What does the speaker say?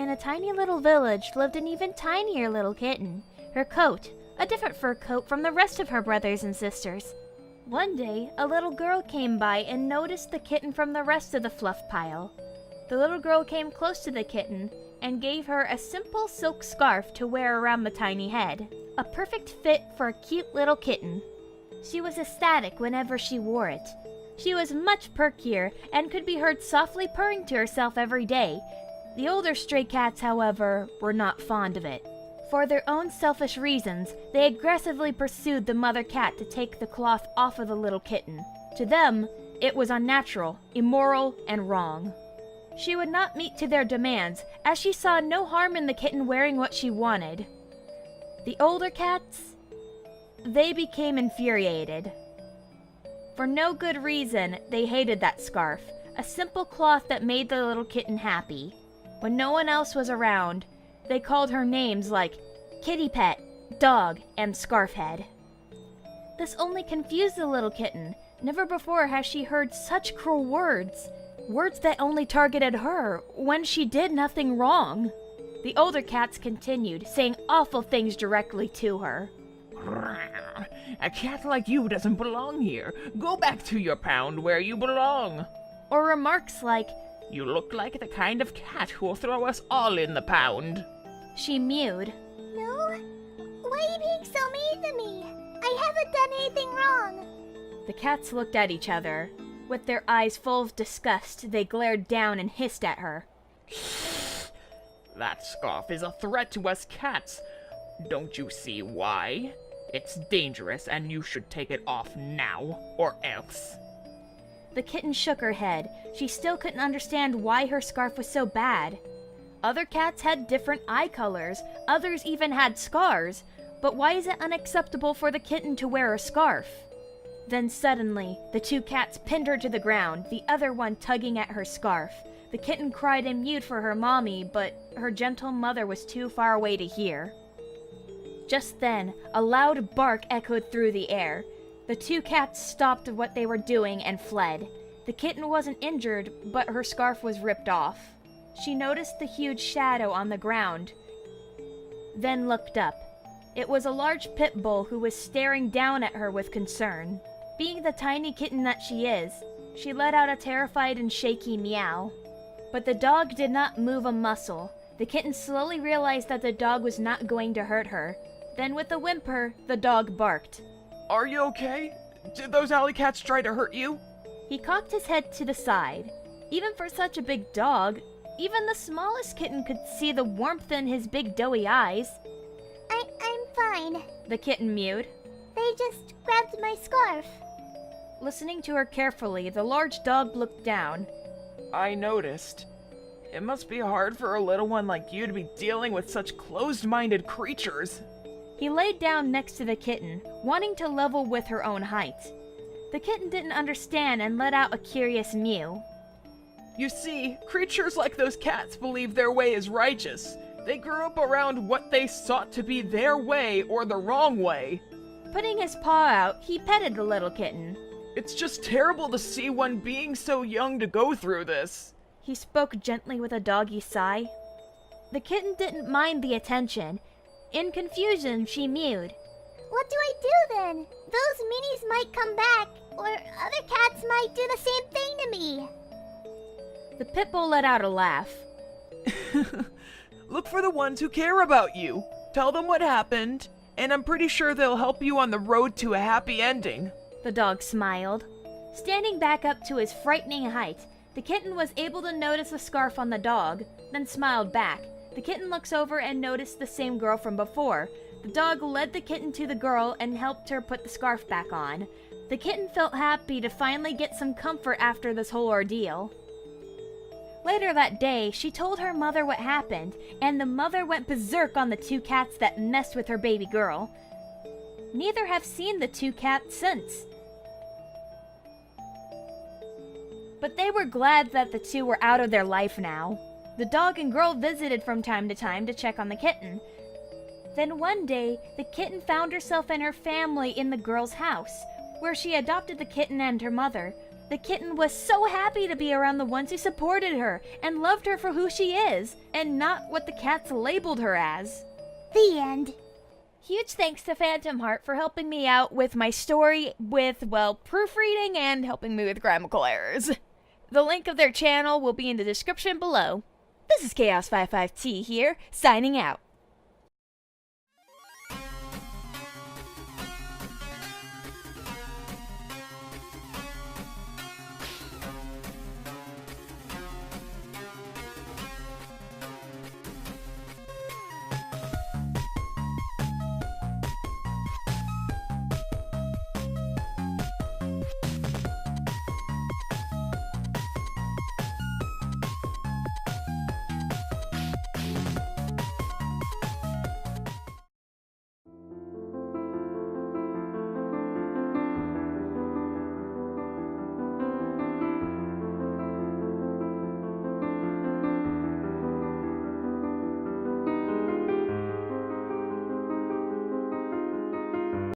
in a tiny little village lived an even tinier little kitten. Her coat, a different fur coat from the rest of her brothers and sisters. One day, a little girl came by and noticed the kitten from the rest of the fluff pile. The little girl came close to the kitten and gave her a simple silk scarf to wear around the tiny head, a perfect fit for a cute little kitten. She was ecstatic whenever she wore it. She was much perkier and could be heard softly purring to herself every day. The older stray cats, however, were not fond of it. For their own selfish reasons, they aggressively pursued the mother cat to take the cloth off of the little kitten. To them, it was unnatural, immoral, and wrong. She would not meet to their demands, as she saw no harm in the kitten wearing what she wanted. The older cats, they became infuriated. For no good reason, they hated that scarf, a simple cloth that made the little kitten happy. When no one else was around, they called her names like Kitty Pet, Dog, and Scarf Head. This only confused the little kitten. Never before has she heard such cruel words. Words that only targeted her when she did nothing wrong. The older cats continued, saying awful things directly to her. A cat like you doesn't belong here. Go back to your pound where you belong. Or remarks like, You look like the kind of cat who'll throw us all in the pound. She mewed. No? Why are you being so mean to me? I haven't done anything wrong. The cats looked at each other. With their eyes full of disgust, they glared down and hissed at her. That scarf is a threat to us cats. Don't you see why? It's dangerous and you should take it off now, or else. The kitten shook her head. She still couldn't understand why her scarf was so bad. Other cats had different eye colors, others even had scars. But why is it unacceptable for the kitten to wear a scarf? Then suddenly, the two cats pinned her to the ground, the other one tugging at her scarf. The kitten cried and mewed for her mommy, but her gentle mother was too far away to hear. Just then, a loud bark echoed through the air. The two cats stopped what they were doing and fled. The kitten wasn't injured, but her scarf was ripped off. She noticed the huge shadow on the ground, then looked up. It was a large pit bull who was staring down at her with concern. Being the tiny kitten that she is, she let out a terrified and shaky meow. But the dog did not move a muscle. The kitten slowly realized that the dog was not going to hurt her. Then with a whimper, the dog barked. Are you okay? Did those alley cats try to hurt you? He cocked his head to the side. Even for such a big dog, even the smallest kitten could see the warmth in his big doughy eyes. I'm fine. The kitten mewed. They just grabbed my scarf. Listening to her carefully, the large dog looked down. I noticed. It must be hard for a little one like you to be dealing with such closed-minded creatures. He laid down next to the kitten, wanting to level with her own height. The kitten didn't understand and let out a curious mew. You see, creatures like those cats believe their way is righteous. They grew up around what they sought to be their way or the wrong way. Putting his paw out, he petted the little kitten. It's just terrible to see one being so young to go through this. He spoke gently with a doggy sigh. The kitten didn't mind the attention. In confusion, she mewed. What do I do then? Those minis might come back, or other cats might do the same thing to me. The pit bull let out a laugh. Look for the ones who care about you. Tell them what happened, and I'm pretty sure they'll help you on the road to a happy ending. The dog smiled. Standing back up to his frightening height, the kitten was able to notice the scarf on the dog, then smiled back. The kitten looks over and noticed the same girl from before. The dog led the kitten to the girl and helped her put the scarf back on. The kitten felt happy to finally get some comfort after this whole ordeal. Later that day, she told her mother what happened, and the mother went berserk on the two cats that messed with her baby girl. Neither have seen the two cats since. But they were glad that the two were out of their life now. The dog and girl visited from time to time to check on the kitten. Then one day, the kitten found herself and her family in the girl's house, where she adopted the kitten and her mother. The kitten was so happy to be around the ones who supported her and loved her for who she is, and not what the cats labeled her as. The end. Huge thanks to Phantomheart for helping me out with my story with, well, proofreading and helping me with grammatical errors. The link of their channel will be in the description below. This is Chaos55T here, signing out.